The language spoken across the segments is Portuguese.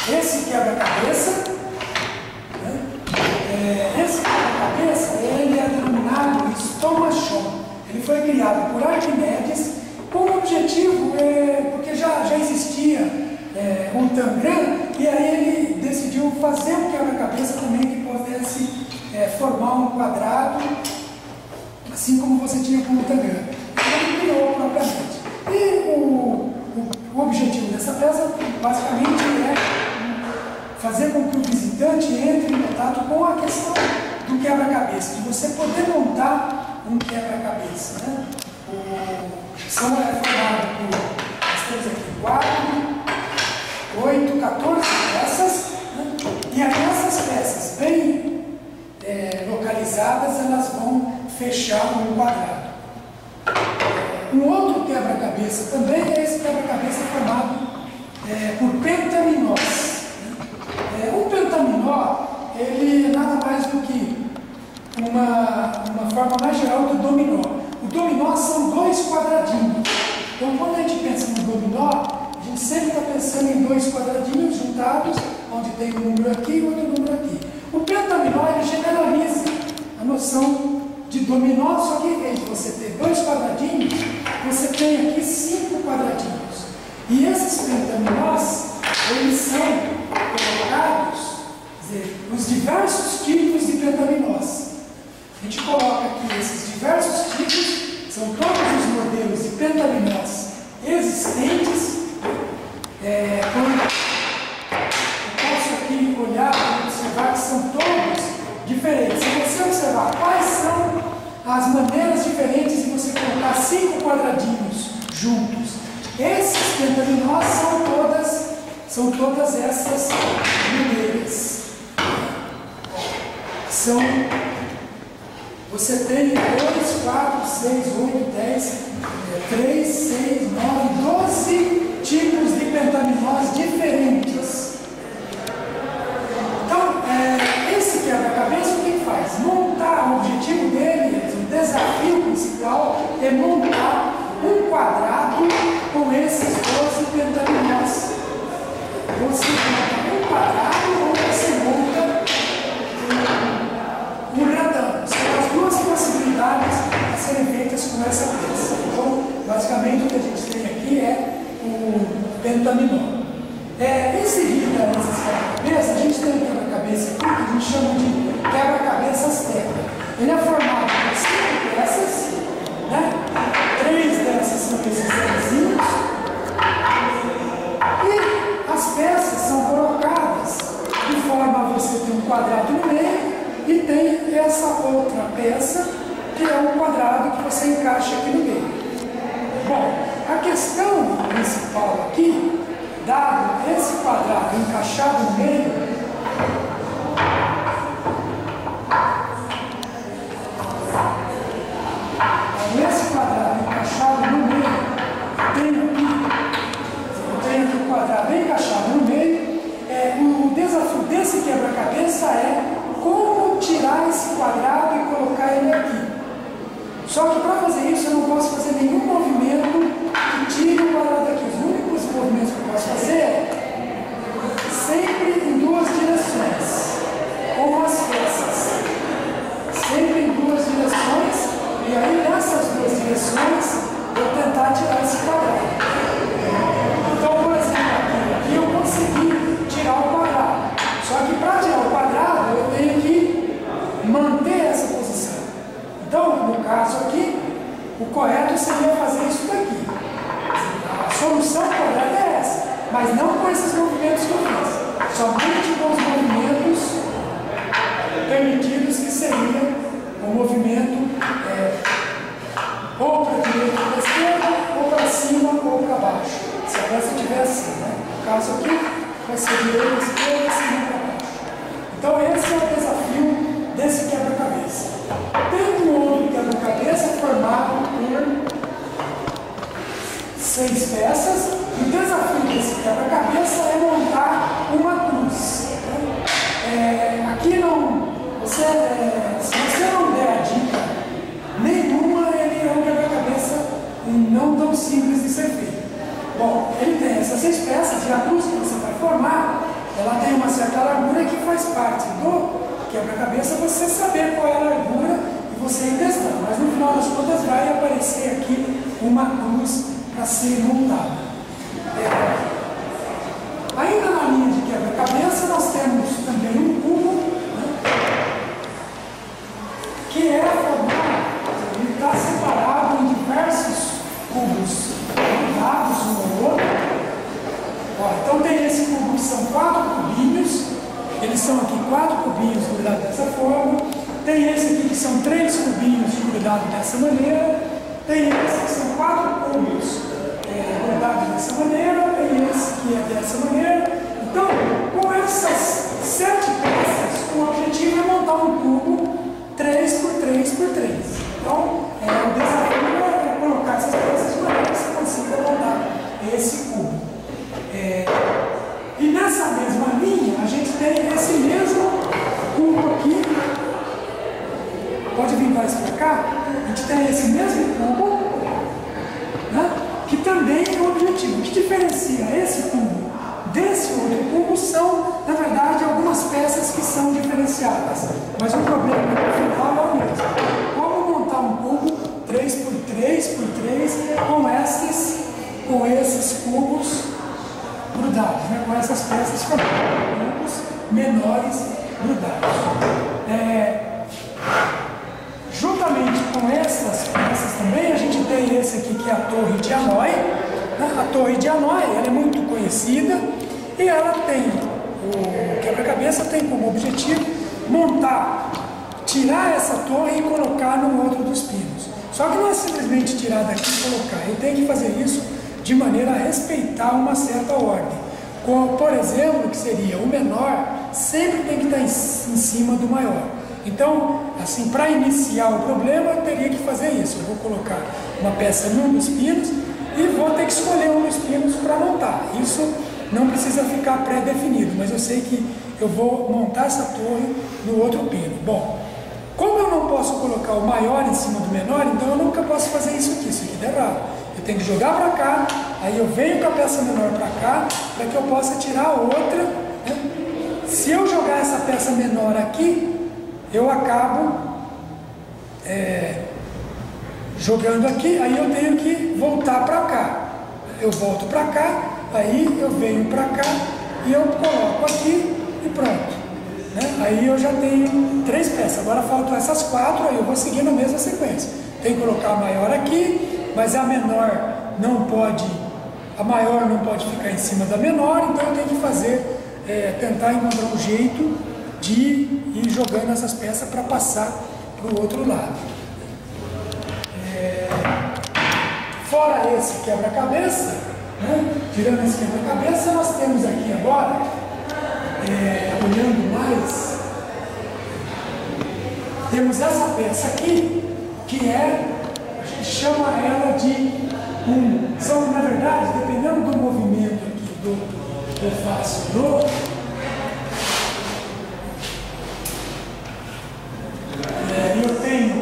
esse quebra-cabeça, né? Esse quebra-cabeça, ele é denominado estomachon. Ele foi criado por Arquimedes com o objetivo, porque já existia um tangram, e aí ele decidiu fazer um quebra-cabeça também que pudesse formar um quadrado, assim como você tinha com o tangram. Então ele criou propriamente. E o objetivo dessa peça, basicamente, é fazer com que o visitante entre em contato com a questão do quebra-cabeça, de você poder montar um quebra-cabeça, né? São formados por, nós temos aqui 4, 8, 14 peças, né? E essas peças bem localizadas, elas vão fechar um quadrado. Um outro quebra-cabeça também é esse quebra-cabeça formado por pentaminós. O pentaminó, ele é nada mais do que uma forma mais geral do dominó. O dominó são 2 quadradinhos. Então, quando a gente pensa no dominó, a gente sempre está pensando em 2 quadradinhos juntados, onde tem um número aqui e outro número aqui. O pentaminó, ele generaliza a noção de dominó, só que em vez de você ter 2 quadradinhos, você tem aqui 5 quadradinhos. E esses pentaminós, eles são colocados, quer dizer, os diversos tipos de pentaminós. A gente coloca aqui esses diversos tipos, são todos os modelos de pentaminós existentes. Eu posso aqui olhar e observar que são todos diferentes. Se você observar quais são as maneiras diferentes de você colocar 5 quadradinhos juntos, esses pentaminós são todas essas maneiras. Você tem 2, 4, 6, 8, 10, 3, 6, 9, 12 tipos de pentaminós diferentes. Então, esse quebra-cabeça, o que faz? Montar, o objetivo dele, o desafio principal é montar um quadrado com esses 12 pentaminós. Você monta um quadrado ou você monta um retângulo. São as duas possibilidades a serem feitas com essa peça. Então, basicamente, o que a gente tem aqui é o pentaminó. Em seguida, nessa quebra-cabeça, a gente tem um quebra-cabeça aqui que a gente chama de quebra-cabeças tetra. Ele é formado por 5 peças, né? 3 dessas são esses pezinhos, e as peças são colocadas de forma a você ter um quadrado no meio e tem essa outra peça que é um quadrado que você encaixa aqui no meio. Bom, a questão principal aqui, dado esse quadrado encaixado no meio, esse quadrado encaixado no meio, eu tenho aqui o quadrado bem encaixado no meio. O desafio desse quebra-cabeça é como tirar esse quadrado e colocar ele aqui. Só que para fazer isso eu não posso fazer nenhum movimento que tire o quadrado daqui. Os únicos movimentos que eu posso fazer é sempre em 2 direções, com as peças. Sempre em 2 direções, e aí nessas 2 direções eu tentar tirar esse quadrado. Então, por exemplo, aqui eu consegui tirar o quadrado. Só que para tirar o quadrado eu tenho que manter essa posição. Então, no caso aqui, o correto seria fazer isso daqui. A solução correta é essa, mas não com esses movimentos que eu fiz. Somente com os movimentos permitidos, que seria o movimento ou para a direita ou para a esquerda, ou para cima ou para baixo. Se a peça estiver assim, né? No caso aqui, vai ser direita, esquerda, cima para baixo. Então esse é o desafio desse quebra-cabeça. Tem um outro quebra-cabeça formado por 6 peças. O desafio desse quebra-cabeça é montar uma cruz. Aqui não, se você não der a dica nenhuma, ele é um quebra-cabeça não tão simples de ser feito. Bom, ele tem essas 6 peças e a cruz que você vai formar, ela tem uma certa largura que faz parte do quebra-cabeça você saber qual é a largura e você ir testando. Mas no final das contas vai aparecer aqui uma cruz para ser montada. Ainda na linha de quebra-cabeça nós temos também um cubo, né, que é formado, ele está separado em diversos cubos grudados um ao outro. Ó, então tem esse cubo que são 4 cubinhos, eles são aqui 4 cubinhos grudados dessa forma, tem esse aqui que são 3 cubinhos grudados dessa maneira, tem esse que são 4 cubos grudados dessa maneira, tem esse que é dessa maneira. Então, com essas 7 peças, o objetivo é montar um cubo 3 por 3 por 3. Então, o desafio é colocar essas peças de maneira que você consiga montar esse cubo. E nessa mesma linha, a gente tem esse mesmo cubo aqui. Pode vir mais para cá. A gente tem esse mesmo cubo, né, que também é o objetivo. O que diferencia esse cubo desse outro cubo são, na verdade, algumas peças que são diferenciadas. Mas o problema no final é o mesmo. Como montar um cubo 3 por 3 por 3 com esses cubos grudados, né? Com essas peças formadas, cubos menores grudados. Juntamente com essas peças também, a gente tem esse aqui que é a torre de Hanoi. Né? A torre de Hanoi ela é muito conhecida e ela tem, o quebra-cabeça tem como objetivo montar, tirar essa torre e colocar no outro dos pinos. Só que não é simplesmente tirar daqui e colocar, eu tenho que fazer isso de maneira a respeitar uma certa ordem. Como, por exemplo, que seria o menor sempre tem que estar em cima do maior. Então, assim, para iniciar o problema, eu teria que fazer isso. Eu vou colocar uma peça num dos pinos e vou ter que escolher um dos pinos para montar. Isso não precisa ficar pré-definido, mas eu sei que eu vou montar essa torre no outro pino. Bom, como eu não posso colocar o maior em cima do menor, então eu nunca posso fazer isso aqui dá errado. Eu tenho que jogar para cá, aí eu venho com a peça menor para cá, para que eu possa tirar a outra. Né? Se eu jogar essa peça menor aqui, eu acabo jogando aqui, aí eu tenho que voltar para cá. Eu volto para cá, aí eu venho para cá e eu coloco aqui e pronto. Né? Aí eu já tenho 3 peças, agora faltam essas 4, aí eu vou seguir na mesma sequência. Tenho que colocar a maior aqui, mas a menor não pode, a maior não pode ficar em cima da menor, então eu tenho que fazer, tentar encontrar um jeito de ir jogando essas peças para passar para o outro lado. Fora esse quebra-cabeça, né? Tirando esse quebra-cabeça, nós temos aqui agora, olhando mais, temos essa peça aqui, que a gente chama ela de são, na verdade, dependendo do movimento aqui que eu faço eu tenho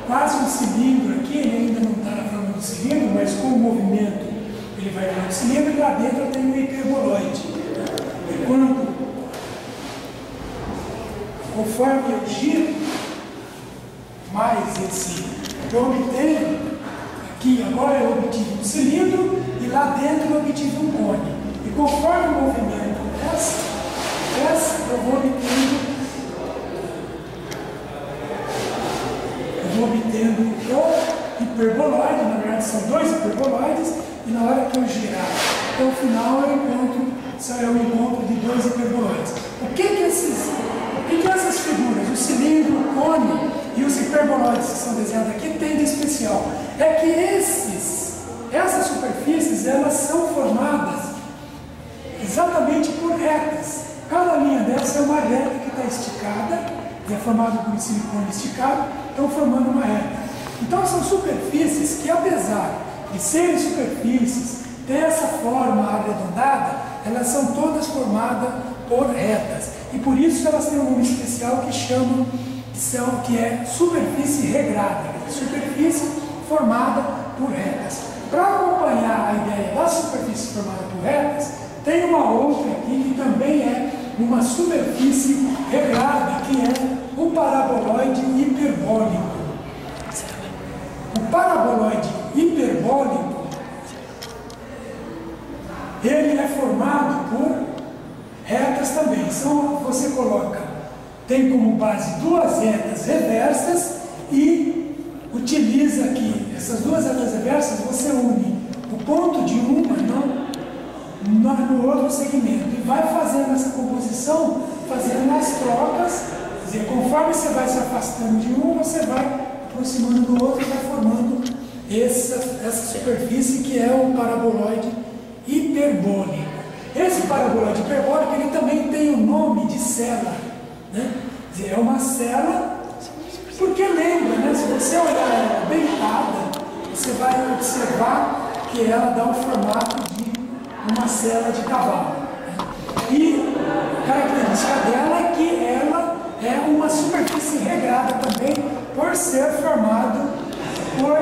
quase um cilindro aqui, ele ainda não está na forma do cilindro, mas com o movimento ele vai virar um cilindro e lá dentro eu tenho um hiperboloide. E conforme eu giro mais esse, eu obtenho aqui, agora eu obtive um cilindro e lá dentro eu obtive um cone. E conforme o movimento essa eu vou obtendo o hiperboloide, na verdade são 2 hiperboloides, e na hora que eu girar até o final eu encontro de 2 hiperboloides. O que essas figuras, o cilindro, o cone e os hiperboloides que são desenhados aqui têm de especial? É que essas superfícies elas são formadas exatamente por retas. Cada linha dessa é uma reta que está esticada, e é formada por um silicone esticado, estão formando uma reta. Então são superfícies que, apesar de serem superfícies, ter essa forma arredondada, elas são todas formadas por retas. E por isso elas têm um nome especial que é superfície regrada, superfície formada por retas. Para acompanhar a ideia da superfície formada por retas, tem uma outra aqui que também é uma superfície regrada, que é o paraboloide hiperbólico. O paraboloide hiperbólico, ele é formado por retas também. Então, você tem como base duas retas reversas e utiliza aqui, essas duas retas reversas, você une o ponto de uma no outro segmento e vai fazendo essa composição, fazendo as trocas, quer dizer, conforme você vai se afastando de um, você vai aproximando do outro e vai formando essa superfície que é o paraboloide hiperbólico. Esse paraboloide hiperbólico, ele também tem o nome de cela, né? Quer dizer, é uma cela, porque lembra, né? Se você olhar ela deitada, você vai observar que ela dá o formato de uma cela de cavalo, né? E a característica dela é que ela é uma superfície regrada também, por ser formado por